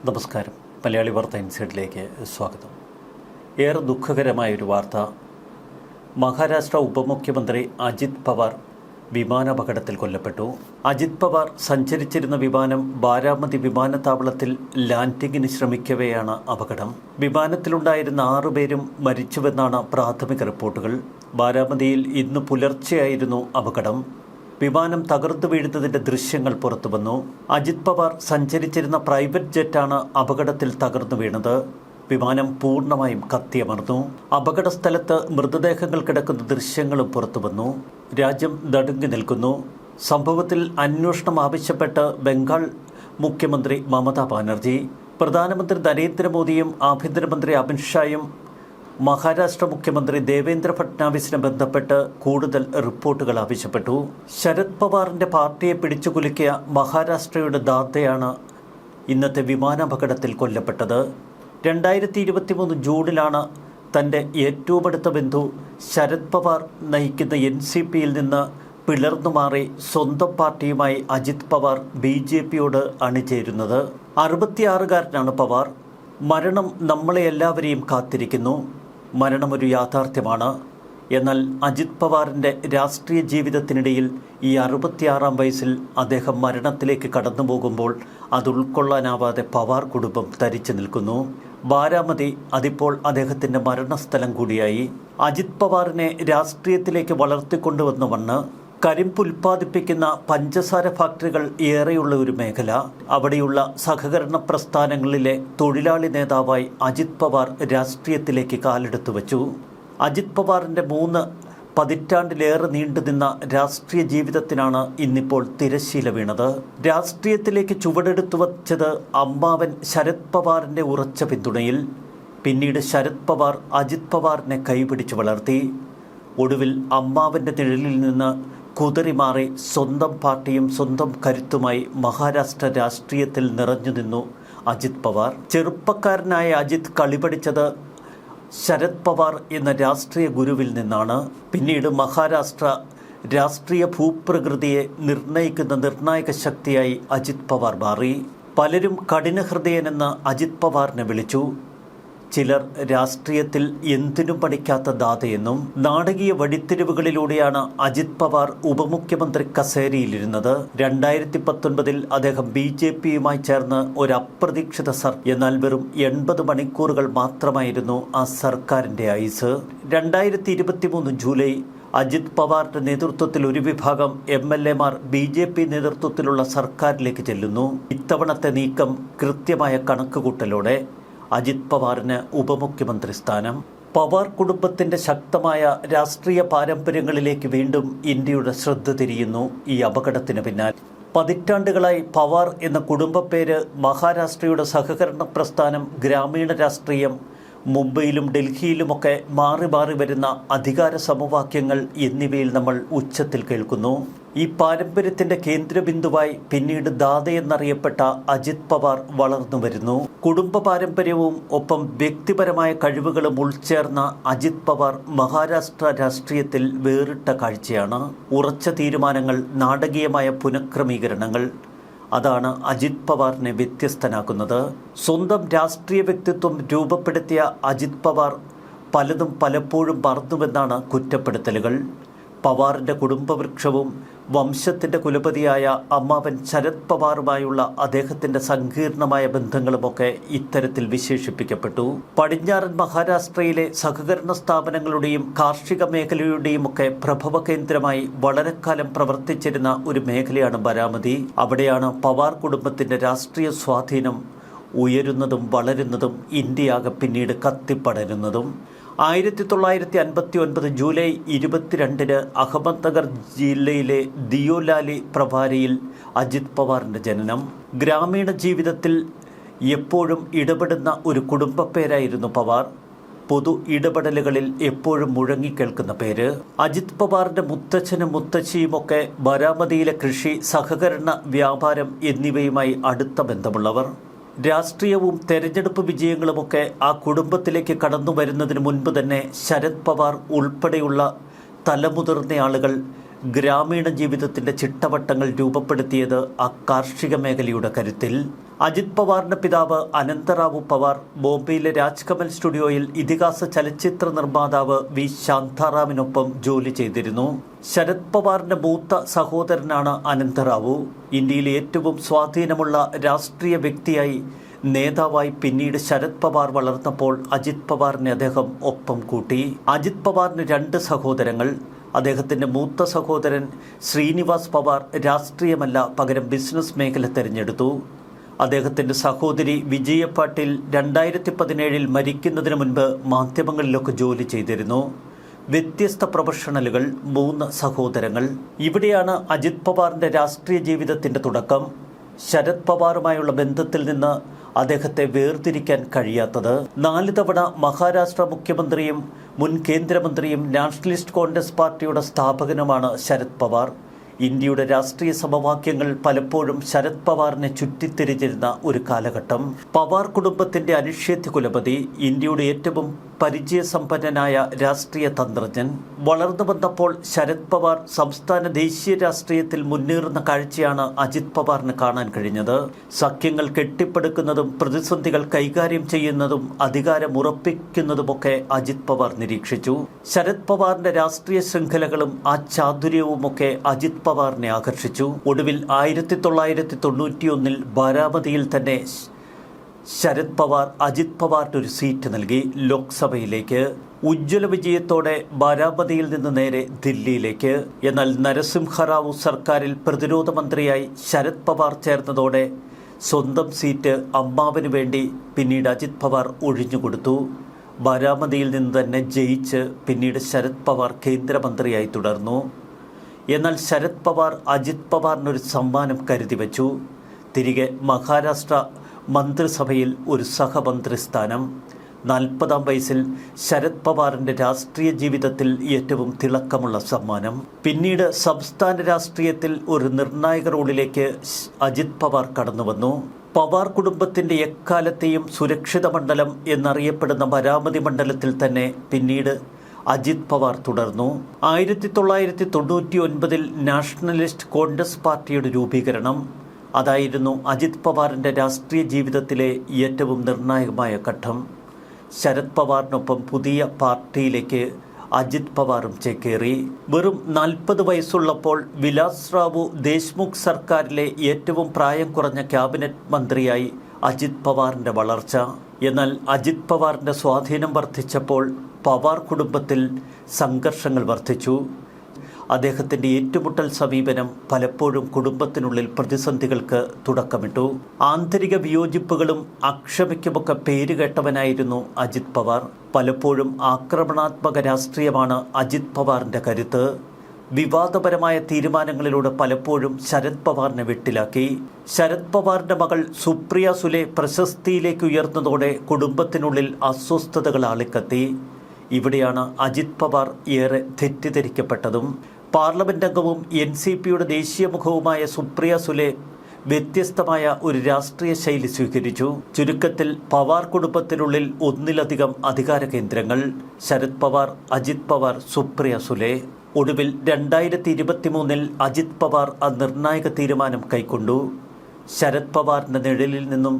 നമസ്കാരം. മലയാളി വാർത്ത ഇൻസൈഡിലേക്ക് സ്വാഗതം. ഏറെ ദുഃഖകരമായൊരു വാർത്ത. മഹാരാഷ്ട്ര ഉപമുഖ്യമന്ത്രി അജിത് പവാർ വിമാനാപകടത്തിൽ കൊല്ലപ്പെട്ടു. അജിത് പവാർ സഞ്ചരിച്ചിരുന്ന വിമാനം ബാരാമതി വിമാനത്താവളത്തിൽ ലാൻഡിങ്ങിന് ശ്രമിക്കവെയാണ് അപകടം. വിമാനത്തിലുണ്ടായിരുന്ന 6 പേരും മരിച്ചുവെന്നാണ് പ്രാഥമിക റിപ്പോർട്ടുകൾ. ബാരാമതിയിൽ ഇന്ന് പുലർച്ചെയായിരുന്നു അപകടം. വിമാനം തകർന്നു വീഴുന്നതിൻ്റെ ദൃശ്യങ്ങൾ പുറത്തുവന്നു. അജിത് പവാർ സഞ്ചരിച്ചിരുന്ന പ്രൈവറ്റ് ജെറ്റാണ് അപകടത്തിൽ തകർന്നു വീണത്. വിമാനം പൂർണ്ണമായും കത്തിയമർന്നു. അപകട സ്ഥലത്ത് മൃതദേഹങ്ങൾ കിടക്കുന്ന ദൃശ്യങ്ങളും പുറത്തുവന്നു. രാജ്യം നടുങ്ങി നിൽക്കുന്നു. സംഭവത്തിൽ അന്വേഷണം ആവശ്യപ്പെട്ട് ബംഗാൾ മുഖ്യമന്ത്രി മമതാ ബാനർജി, പ്രധാനമന്ത്രി നരേന്ദ്രമോദിയും ആഭ്യന്തരമന്ത്രി അമിത്ഷായും മഹാരാഷ്ട്ര മുഖ്യമന്ത്രി ദേവേന്ദ്ര ഫട്നാവിസിനെ ബന്ധപ്പെട്ട് കൂടുതൽ റിപ്പോർട്ടുകൾ ആവശ്യപ്പെട്ടു. ശരത് പവാറിൻ്റെ പാർട്ടിയെ പിടിച്ചുകുലുക്കിയ മഹാരാഷ്ട്രയുടെ ദാദയാണ് ഇന്നത്തെ വിമാനാപകടത്തിൽ കൊല്ലപ്പെട്ടത്. 2023 ജൂണിലാണ് തൻ്റെ ഏറ്റവും അടുത്ത ബന്ധു ശരത് പവാർ നയിക്കുന്ന NCPയിൽ നിന്ന് പിളർന്നു മാറി സ്വന്തം പാർട്ടിയുമായി അജിത് പവാർ BJPയോട് അണിചേരുന്നത്. 66-കാരനാണ് പവാർ. മരണം നമ്മളെ എല്ലാവരെയും കാത്തിരിക്കുന്നു. മരണമൊരു യാഥാർത്ഥ്യമാണ്. എന്നാൽ അജിത് പവാറിൻ്റെ രാഷ്ട്രീയ ജീവിതത്തിനിടയിൽ ഈ 66-ാം വയസ്സിൽ അദ്ദേഹം മരണത്തിലേക്ക് കടന്നു പോകുമ്പോൾ അത് ഉൾക്കൊള്ളാനാവാതെ പവാർ കുടുംബം തരിച്ചു നിൽക്കുന്നു. ബാരാമതി അതിപ്പോൾ അദ്ദേഹത്തിൻ്റെ മരണസ്ഥലം കൂടിയായി. അജിത് പവാറിനെ രാഷ്ട്രീയത്തിലേക്ക് വളർത്തിക്കൊണ്ടുവന്ന മണ്ണ്. കരിമ്പ് ഉൽപ്പാദിപ്പിക്കുന്ന പഞ്ചസാര ഫാക്ടറികൾ ഏറെയുള്ള ഒരു മേഖല. അവിടെയുള്ള സഹകരണ പ്രസ്ഥാനങ്ങളിലെ തൊഴിലാളി നേതാവായി അജിത് പവാർ രാഷ്ട്രീയത്തിലേക്ക് കാലെടുത്തു വച്ചു. അജിത് പവാറിൻ്റെ 3 പതിറ്റാണ്ടിലേറെ നീണ്ടുനിന്ന രാഷ്ട്രീയ ജീവിതത്തിനാണ് ഇന്നിപ്പോൾ തിരശ്ശീല വീണത്. രാഷ്ട്രീയത്തിലേക്ക് ചുവടെടുത്തു വച്ചത് അമ്മാവൻ ശരത് പവാറിൻ്റെ ഉറച്ച പിന്തുണയിൽ. പിന്നീട് ശരത് പവാർ അജിത് പവാറിനെ കൈപിടിച്ചു വളർത്തി. ഒടുവിൽ അമ്മാവൻ്റെ നിഴലിൽ നിന്ന് കുതറിമാറി സ്വന്തം പാർട്ടിയും സ്വന്തം കരുത്തുമായി മഹാരാഷ്ട്ര രാഷ്ട്രീയത്തിൽ നിറഞ്ഞു നിന്നു അജിത് പവാർ. ചെറുപ്പക്കാരനായ അജിത് കളിപഠിച്ചത് ശരത് പവാർ എന്ന രാഷ്ട്രീയ ഗുരുവിൽ നിന്നാണ്. പിന്നീട് മഹാരാഷ്ട്ര രാഷ്ട്രീയ ഭൂപ്രകൃതിയെ നിർണയിക്കുന്ന നിർണായക ശക്തിയായി അജിത് പവാർ മാറി. പലരും കഠിനഹൃദയനെന്ന് അജിത് പവാറിനെ വിളിച്ചു. ചിലർ രാഷ്ട്രീയത്തിൽ എന്തിനും പഠിക്കാത്ത ദാതയെന്നും. നാടകീയ വഴിത്തിരിവുകളിലൂടെയാണ് അജിത് പവാർ ഉപമുഖ്യമന്ത്രി കസേരയിലിരുന്നത്. 2019 അദ്ദേഹം BJPയുമായി ചേർന്ന് ഒരു അപ്രതീക്ഷിത എന്നാൽ വെറും 80 മണിക്കൂറുകൾ മാത്രമായിരുന്നു ആ സർക്കാരിൻ്റെ ആയുസ്. 2023 ജൂലൈ അജിത് പവാറിന്റെ നേതൃത്വത്തിൽ ഒരു വിഭാഗം MLAമാർ BJP നേതൃത്വത്തിലുള്ള സർക്കാരിലേക്ക് ചെല്ലുന്നു. ഇത്തവണത്തെ നീക്കം കൃത്യമായ കണക്കുകൂട്ടലോടെ. അജിത് പവാറിന് ഉപമുഖ്യമന്ത്രി സ്ഥാനം. പവാർ കുടുംബത്തിൻ്റെ ശക്തമായ രാഷ്ട്രീയ പാരമ്പര്യങ്ങളിലേക്ക് വീണ്ടും ഇന്ത്യയുടെ ശ്രദ്ധ തിരിയുന്നു ഈ അപകടത്തിന് പിന്നാലെ. പതിറ്റാണ്ടുകളായി പവാർ എന്ന കുടുംബപ്പേര് മഹാരാഷ്ട്രയുടെ സഹകരണ പ്രസ്ഥാനം, ഗ്രാമീണ രാഷ്ട്രീയം, മുംബൈയിലും ഡൽഹിയിലുമൊക്കെ മാറി മാറി വരുന്ന അധികാര സമവാക്യങ്ങൾ എന്നിവയിൽ നമ്മൾ ഉച്ചത്തിൽ കേൾക്കുന്നു. ഈ പാരമ്പര്യത്തിൻ്റെ കേന്ദ്രബിന്ദുവായി പിന്നീട് ദാദയെന്നറിയപ്പെട്ട അജിത് പവാർ വളർന്നു വരുന്നു. കുടുംബ പാരമ്പര്യവും ഒപ്പം വ്യക്തിപരമായ കഴിവുകളും ഉൾച്ചേർന്ന അജിത് പവാർ മഹാരാഷ്ട്ര രാഷ്ട്രീയത്തിൽ വേറിട്ട കാഴ്ചയാണ്. ഉറച്ച തീരുമാനങ്ങൾ, നാടകീയമായ പുനഃക്രമീകരണങ്ങൾ, അതാണ് അജിത് പവാറിനെ വ്യത്യസ്തനാക്കുന്നത്. സ്വന്തം രാഷ്ട്രീയ വ്യക്തിത്വം രൂപപ്പെടുത്തിയ അജിത് പവാർ പലതും പലപ്പോഴും മറന്നുവെന്നാണ് കുറ്റപ്പെടുത്തലുകൾ. പവാറിൻ്റെ കുടുംബവൃക്ഷവും വംശത്തിൻ്റെ കുലപതിയായ അമ്മാവൻ ശരത് പവാറുമായുള്ള അദ്ദേഹത്തിൻ്റെ സങ്കീർണമായ ബന്ധങ്ങളുമൊക്കെ ഇത്തരത്തിൽ വിശേഷിപ്പിക്കപ്പെട്ടു. പടിഞ്ഞാറൻ മഹാരാഷ്ട്രയിലെ സഹകരണ സ്ഥാപനങ്ങളുടെയും കാർഷിക മേഖലയുടെയുമൊക്കെ പ്രഭവ കേന്ദ്രമായി വളരെക്കാലം പ്രവർത്തിച്ചിരുന്ന ഒരു മേഖലയാണ് ബാരാമതി. അവിടെയാണ് പവാർ കുടുംബത്തിൻ്റെ രാഷ്ട്രീയ സ്വാധീനം ഉയരുന്നതും വളരുന്നതും ഇന്ത്യയാകെ പിന്നീട് കത്തിപ്പടരുന്നതും. 1959 ജൂലൈ 22 അഹമ്മദ്നഗർ ജില്ലയിലെ ദിയോലാലി പ്രഭാരിയിൽ അജിത് പവാറിൻ്റെ ജനനം. ഗ്രാമീണ ജീവിതത്തിൽ എപ്പോഴും ഇടപെടുന്ന ഒരു കുടുംബപ്പേരായിരുന്നു പവാർ. പൊതു ഇടപെടലുകളിൽ എപ്പോഴും മുഴങ്ങിക്കേൾക്കുന്ന പേര്. അജിത് പവാറിൻ്റെ മുത്തച്ഛനും മുത്തശ്ശിയുമൊക്കെ ബാരാമതിയിലെ കൃഷി, സഹകരണ, വ്യാപാരം എന്നിവയുമായി അടുത്ത ബന്ധമുള്ളവർ. രാഷ്ട്രീയവും തെരഞ്ഞെടുപ്പ് വിജയങ്ങളുമൊക്കെ ആ കുടുംബത്തിലേക്ക് കടന്നു വരുന്നതിന് മുൻപ് തന്നെ ശരത് പവാർ ഉൾപ്പെടെയുള്ള തലമുതിർന്ന ആളുകൾ ഗ്രാമീണ ജീവിതത്തിൻ്റെ ചിട്ടവട്ടങ്ങൾ രൂപപ്പെടുത്തിയത് ആ കാർഷിക മേഖലയുടെ കരുത്തിൽ. അജിത് പവാറിൻ്റെ പിതാവ് അനന്തറാവു പവാർ ബോംബെയിലെ രാജ്കമൽ സ്റ്റുഡിയോയിൽ ഇതിഹാസ ചലച്ചിത്ര നിർമ്മാതാവ് വി ശാന്താറാമിനൊപ്പം ജോലി ചെയ്തിരുന്നു. ശരത് പവാറിൻ്റെ മൂത്ത സഹോദരനാണ് അനന്തറാവു. ഇന്ത്യയിലെ ഏറ്റവും സ്വാധീനമുള്ള രാഷ്ട്രീയ വ്യക്തിയായി, നേതാവായി പിന്നീട് ശരത് പവാർ വളർന്നപ്പോൾ അജിത് പവാറിനെ അദ്ദേഹം ഒപ്പം കൂട്ടി. അജിത് പവാറിന് 2 സഹോദരങ്ങൾ. അദ്ദേഹത്തിൻ്റെ മൂത്ത സഹോദരൻ ശ്രീനിവാസ് പവാർ രാഷ്ട്രീയമല്ല, പകരം ബിസിനസ് മേഖല തിരഞ്ഞെടുത്തു. അദ്ദേഹത്തിൻ്റെ സഹോദരി വിജയ പാട്ടീൽ 2017 മരിക്കുന്നതിന് മുൻപ് മാധ്യമങ്ങളിലൊക്കെ ജോലി ചെയ്തിരുന്നു. വ്യത്യസ്ത പ്രൊഫഷണലുകൾ, 3 സഹോദരങ്ങൾ. ഇവിടെയാണ് അജിത് പവാറിൻ്റെ രാഷ്ട്രീയ ജീവിതത്തിൻ്റെ തുടക്കം. ശരത് പവാറുമായുള്ള ബന്ധത്തിൽ നിന്ന് അദ്ദേഹത്തെ വേർതിരിക്കാൻ കഴിയാത്തത്. 4 തവണ മഹാരാഷ്ട്ര മുഖ്യമന്ത്രിയും മുൻ കേന്ദ്രമന്ത്രിയും നാഷണലിസ്റ്റ് കോൺഗ്രസ് പാർട്ടിയുടെ സ്ഥാപകനുമാണ് ശരത് പവാർ. ഇന്ത്യയുടെ രാഷ്ട്രീയ സമവാക്യങ്ങൾ പലപ്പോഴും ശരത് പവാറിനെ ചുറ്റിത്തിരിഞ്ഞിരുന്ന ഒരു കാലഘട്ടം. പവാർ കുടുംബത്തിൻ്റെ അനിഷേധ്യ കുലപതി, ഇന്ത്യയുടെ ഏറ്റവും പരിചയസമ്പന്നനായ രാഷ്ട്രീയ തന്ത്രജ്ഞൻ. വളർന്നു വന്നപ്പോൾ ശരത് പവാർ സംസ്ഥാന ദേശീയ രാഷ്ട്രീയത്തിൽ മുന്നേറുന്ന കാഴ്ചയാണ് അജിത് പവാറിന് കാണാൻ കഴിഞ്ഞത്. സഖ്യങ്ങൾ കെട്ടിപ്പടുക്കുന്നതും പ്രതിസന്ധികൾ കൈകാര്യം ചെയ്യുന്നതും അധികാരം ഉറപ്പിക്കുന്നതുമൊക്കെ അജിത് പവാർ നിരീക്ഷിച്ചു. ശരത് പവാറിന്റെ രാഷ്ട്രീയ ശൃംഖലകളും ആ ചാതുര്യവുമൊക്കെ അജിത് പവാറിനെ ആകർഷിച്ചു. ഒടുവിൽ 1991 ബാരാമതിയിൽ തന്നെ ശരത് പവാർ അജിത് പവാറിന് ഒരു സീറ്റ് നൽകി, ലോക്സഭയിലേക്ക്. ഉജ്ജ്വല വിജയത്തോടെ ബാരാമതിയിൽ നിന്ന് നേരെ ദില്ലിയിലേക്ക്. എന്നാൽ നരസിംഹറാവു സർക്കാരിൽ പ്രതിരോധ മന്ത്രിയായി ശരത് പവാർ ചേർന്നതോടെ സ്വന്തം സീറ്റ് അമ്മാവന് വേണ്ടി പിന്നീട് അജിത് പവാർ ഒഴിഞ്ഞുകൊടുത്തു. ബാരാമതിയിൽ നിന്ന് തന്നെ ജയിച്ച് പിന്നീട് ശരത് പവാർ കേന്ദ്രമന്ത്രിയായി തുടർന്നു. എന്നാൽ ശരത് പവാർ അജിത് പവാറിനൊരു സമ്മാനം കരുതി വച്ചു. തിരികെ മഹാരാഷ്ട്ര മന്ത്രിസഭയിൽ ഒരു സഹമന്ത്രി സ്ഥാനം. 40-ാം വയസ്സിൽ ശരത് പവാറിൻ്റെ രാഷ്ട്രീയ ജീവിതത്തിൽ ഏറ്റവും തിളക്കമുള്ള സമ്മാനം. പിന്നീട് സംസ്ഥാന രാഷ്ട്രീയത്തിൽ ഒരു നിർണായക റോളിലേക്ക് അജിത് പവാർ കടന്നുവന്നു. പവാർ കുടുംബത്തിൻ്റെ എക്കാലത്തെയും സുരക്ഷിത മണ്ഡലം എന്നറിയപ്പെടുന്ന ബാരാമതി മണ്ഡലത്തിൽ തന്നെ പിന്നീട് അജിത് പവാർ തുടർന്നു. 1999 നാഷണലിസ്റ്റ് കോൺഗ്രസ് പാർട്ടിയുടെ രൂപീകരണം. അതായിരുന്നു അജിത് പവാറിൻ്റെ രാഷ്ട്രീയ ജീവിതത്തിലെ ഏറ്റവും നിർണായകമായ ഘട്ടം. ശരത് പവാറിനൊപ്പം പുതിയ പാർട്ടിയിലേക്ക് അജിത് പവാറും ചേക്കേറി. വെറും 40 വയസ്സുള്ളപ്പോൾ വിലാസ് റാവു ദേശ്മുഖ് സർക്കാരിലെ ഏറ്റവും പ്രായം കുറഞ്ഞ ക്യാബിനറ്റ് മന്ത്രിയായി അജിത് പവാറിൻ്റെ വളർച്ച. എന്നാൽ അജിത് പവാറിൻ്റെ സ്വാധീനം വർദ്ധിച്ചപ്പോൾ പവാർ കുടുംബത്തിൽ സംഘർഷങ്ങൾ വർദ്ധിച്ചു. അദ്ദേഹത്തിൻ്റെ ഏറ്റുമുട്ടൽ സമീപനം പലപ്പോഴും കുടുംബത്തിനുള്ളിൽ പ്രതിസന്ധികൾക്ക് തുടക്കമിട്ടു. ആന്തരിക വിയോജിപ്പുകളും അക്ഷമയ്ക്കുമൊക്കെ പേരുകേട്ടവനായിരുന്നു അജിത് പവാർ. പലപ്പോഴും ആക്രമണാത്മക രാഷ്ട്രീയമാണ് അജിത് പവാറിൻ്റെ കരുത്ത്. വിവാദപരമായ തീരുമാനങ്ങളിലൂടെ പലപ്പോഴും ശരത് പവാറിനെ വെട്ടിലാക്കി. ശരത് പവാറിൻ്റെ മകൾ സുപ്രിയ സുലെ പ്രശസ്തിയിലേക്ക് ഉയർന്നതോടെ കുടുംബത്തിനുള്ളിൽ അസ്വസ്ഥതകൾ ആളിക്കത്തി. ഇവിടെയാണ് അജിത് പവാർ ഏറെ തെറ്റിദ്ധരിക്കപ്പെട്ടതും. പാർലമെന്റ് അംഗവും NCPയുടെ ദേശീയ മുഖവുമായ സുപ്രിയ സുലെ വ്യത്യസ്തമായ ഒരു രാഷ്ട്രീയ ശൈലി സ്വീകരിച്ചു. ചുരുക്കത്തിൽ പവാർ കുടുംബത്തിനുള്ളിൽ ഒന്നിലധികം അധികാര കേന്ദ്രങ്ങൾ. ശരത് പവാർ, അജിത് പവാർ, സുപ്രിയ സുലെ. ഒടുവിൽ 2023 അജിത് പവാർ ആ നിർണായക തീരുമാനം കൈക്കൊണ്ടു. ശരത് പവാറിൻ്റെ നിഴലിൽ നിന്നും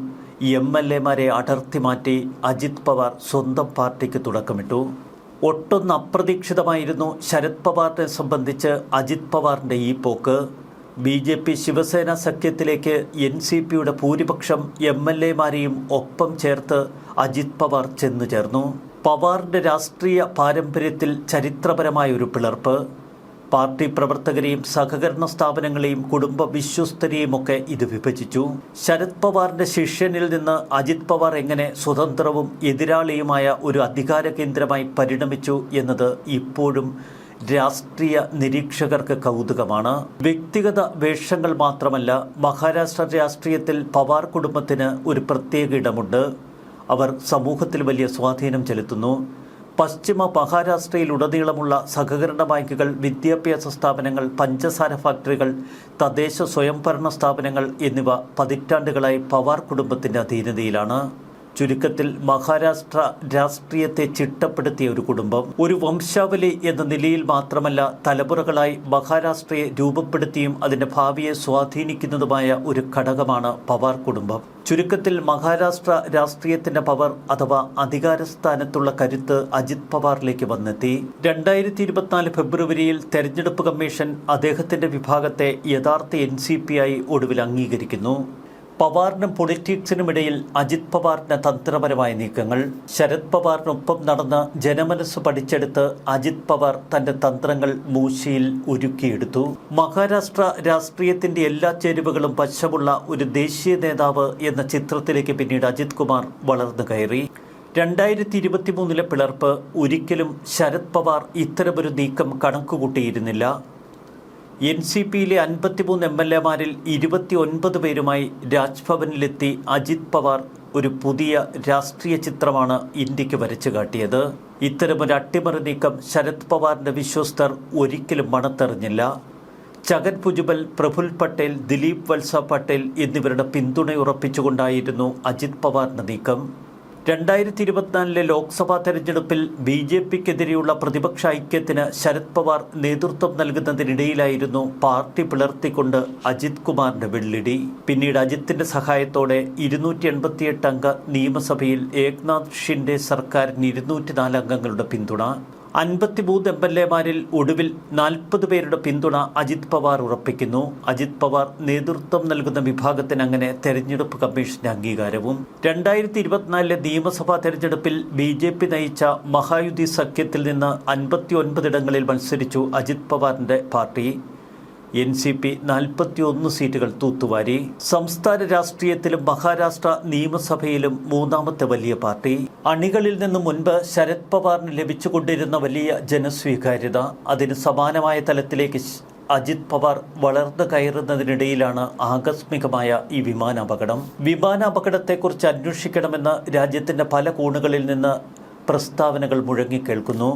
MLA-മാരെ അടർത്തി മാറ്റി അജിത് പവാർ സ്വന്തം പാർട്ടിക്ക് തുടക്കമിട്ടു. ഒട്ടൊന്ന് അപ്രതീക്ഷിതമായിരുന്നു ശരത് പവാറിനെ സംബന്ധിച്ച് അജിത് പവാറിൻ്റെ ഈ പോക്ക്. BJP ശിവസേന സഖ്യത്തിലേക്ക് NCPയുടെ ഭൂരിപക്ഷം MLA-മാരെയും ഒപ്പം ചേർത്ത് അജിത് പവാർ ചെന്നു ചേർന്നു. പവാറിൻ്റെ രാഷ്ട്രീയ പാരമ്പര്യത്തിൽ ചരിത്രപരമായ ഒരു പിളർപ്പ്. പാർട്ടി പ്രവർത്തകരെയും സഹകരണ സ്ഥാപനങ്ങളെയും കുടുംബ വിശ്വസ്തരെയുമൊക്കെ ഇത് വിഭജിച്ചു. ശരത് പവാറിൻ്റെ ശിഷ്യനിൽ നിന്ന് അജിത് പവാർ എങ്ങനെ സ്വതന്ത്രവും എതിരാളിയുമായ ഒരു അധികാര കേന്ദ്രമായി പരിണമിച്ചു എന്നത് ഇപ്പോഴും രാഷ്ട്രീയ നിരീക്ഷകർക്ക് കൗതുകമാണ്. വ്യക്തിഗത വേഷങ്ങൾ മാത്രമല്ല, മഹാരാഷ്ട്ര രാഷ്ട്രീയത്തിൽ പവാർ കുടുംബത്തിന് ഒരു പ്രത്യേക ഇടമുണ്ട്. അവർ സമൂഹത്തിൽ വലിയ സ്വാധീനം ചെലുത്തുന്നു. പശ്ചിമ മഹാരാഷ്ട്രയിലുടനീളമുള്ള സഹകരണ ബാങ്കുകൾ, വിദ്യാഭ്യാസ സ്ഥാപനങ്ങൾ, പഞ്ചസാര ഫാക്ടറികൾ, തദ്ദേശ സ്വയംഭരണ സ്ഥാപനങ്ങൾ എന്നിവ പതിറ്റാണ്ടുകളായി പവാർ കുടുംബത്തിൻ്റെ അധീനതയിലാണ്. ചുരുക്കത്തിൽ മഹാരാഷ്ട്ര രാഷ്ട്രീയത്തെ ചിട്ടപ്പെടുത്തിയ ഒരു കുടുംബം. ഒരു വംശാവലി എന്ന നിലയിൽ മാത്രമല്ല, തലമുറകളായി മഹാരാഷ്ട്രയെ രൂപപ്പെടുത്തിയും അതിൻ്റെ ഭാവിയെ സ്വാധീനിക്കുന്നതുമായ ഒരു ഘടകമാണ് പവാർ കുടുംബം. ചുരുക്കത്തിൽ മഹാരാഷ്ട്ര രാഷ്ട്രീയത്തിൻ്റെ പവർ അഥവാ അധികാരസ്ഥാനത്തുള്ള കരുത്ത് അജിത് പവാറിലേക്ക് വന്നെത്തി. 2024 ഫെബ്രുവരിയിൽ തെരഞ്ഞെടുപ്പ് കമ്മീഷൻ അദ്ദേഹത്തിൻ്റെ വിഭാഗത്തെ യഥാർത്ഥ NCP ആയി ഒടുവിൽ അംഗീകരിക്കുന്നു. പവാറിനും പൊളിറ്റിക്സിനുമിടയിൽ അജിത് പവാറിന്റെ തന്ത്രപരമായ നീക്കങ്ങൾ. ശരത് പവാറിനൊപ്പം നടന്ന് ജനമനസ്സ് പഠിച്ചെടുത്ത് അജിത് പവാർ തന്റെ തന്ത്രങ്ങൾ മൂശയിൽ ഒരുക്കിയെടുത്തു. മഹാരാഷ്ട്ര രാഷ്ട്രീയത്തിന്റെ എല്ലാ ചേരുവകളും വശമുള്ള ഒരു ദേശീയ നേതാവ് എന്ന ചിത്രത്തിലേക്ക് പിന്നീട് അജിത് കുമാർ വളർന്നു കയറി. 2023 പിളർപ്പ് ഒരിക്കലും ശരത് പവാർ ഇത്തരമൊരു നീക്കം കണക്കുകൂട്ടിയിരുന്നില്ല. NCPയിലെ 53 MLAമാരിൽ 29 പേരുമായി രാജ്ഭവനിലെത്തി അജിത് പവാർ ഒരു പുതിയ രാഷ്ട്രീയ ചിത്രമാണ് ഇന്ത്യക്ക് വരച്ചു കാട്ടിയത്. ഇത്തരമൊരു അട്ടിമറി നീക്കം ശരത് പവാറിന്റെ വിശ്വസ്തർ ഒരിക്കലും മണത്തെറിഞ്ഞില്ല. ഛഗൻ ഭുജബൽ, പ്രഫുൽ പട്ടേൽ, ദിലീപ് വത്സ പട്ടേൽ എന്നിവരുടെ പിന്തുണയുറപ്പിച്ചുകൊണ്ടായിരുന്നു അജിത് പവാറിന്റെ നീക്കം. 2024 ലോക്സഭാ തെരഞ്ഞെടുപ്പിൽ BJPക്കെതിരെയുള്ള പ്രതിപക്ഷ ഐക്യത്തിന് ശരത് പവാർ നേതൃത്വം നൽകുന്നതിനിടയിലായിരുന്നു പാർട്ടി പിളർത്തിക്കൊണ്ട് അജിത് കുമാറിന്റെ വെള്ളിടി. പിന്നീട് അജിത്തിന്റെ സഹായത്തോടെ 288 അംഗ നിയമസഭയിൽ ഏക്നാഥ് ഷിൻഡെ സർക്കാരിന് 204 അംഗങ്ങളുടെ പിന്തുണ. 53 MLAമാരിൽ ഒടുവിൽ 40 പേരുടെ പിന്തുണ അജിത് പവാർ ഉറപ്പിക്കുന്നു. അജിത് പവാർ നേതൃത്വം നൽകുന്ന വിഭാഗത്തിന് അങ്ങനെ തെരഞ്ഞെടുപ്പ് കമ്മീഷന്റെ അംഗീകാരവും. 2024 നിയമസഭാ തെരഞ്ഞെടുപ്പിൽ BJP നയിച്ച മഹായുതി സഖ്യത്തിൽ നിന്ന് 59 ഇടങ്ങളിൽ മത്സരിച്ചു അജിത് പവാറിന്റെ പാർട്ടി. NCP 41 സീറ്റുകൾ തൂത്തുവാരി. സംസ്ഥാന രാഷ്ട്രീയത്തിലും മഹാരാഷ്ട്ര നിയമസഭയിലും മൂന്നാമത്തെ വലിയ പാർട്ടി. അണികളിൽ നിന്ന് മുൻപ് ശരത് പവാറിന് ലഭിച്ചുകൊണ്ടിരുന്ന വലിയ ജനസ്വീകാര്യത അതിന് സമാനമായ തലത്തിലേക്ക് അജിത് പവാർ വളർന്നു കയറുന്നതിനിടയിലാണ് ആകസ്മികമായ ഈ വിമാനാപകടം. വിമാനാപകടത്തെക്കുറിച്ച് അന്വേഷിക്കണമെന്ന് രാജ്യത്തിൻ്റെ പല കോണുകളിൽ നിന്ന് പ്രസ്താവനകൾ മുഴങ്ങിക്കേൾക്കുന്നു.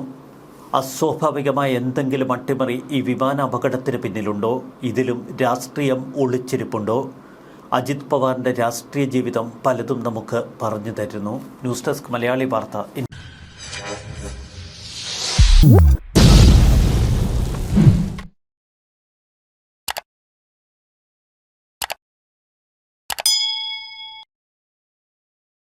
അസ്വാഭാവികമായ എന്തെങ്കിലും അട്ടിമറി ഈ വിമാനാപകടത്തിന് പിന്നിലുണ്ടോ? ഇതിലും രാഷ്ട്രീയം ഒളിച്ചിരിപ്പുണ്ടോ? അജിത് പവാറിന്റെ രാഷ്ട്രീയ ജീവിതം പലതും നമുക്ക് പറഞ്ഞു തരുന്നു. ന്യൂസ് ഡെസ്ക് മലയാളി വാർത്ത.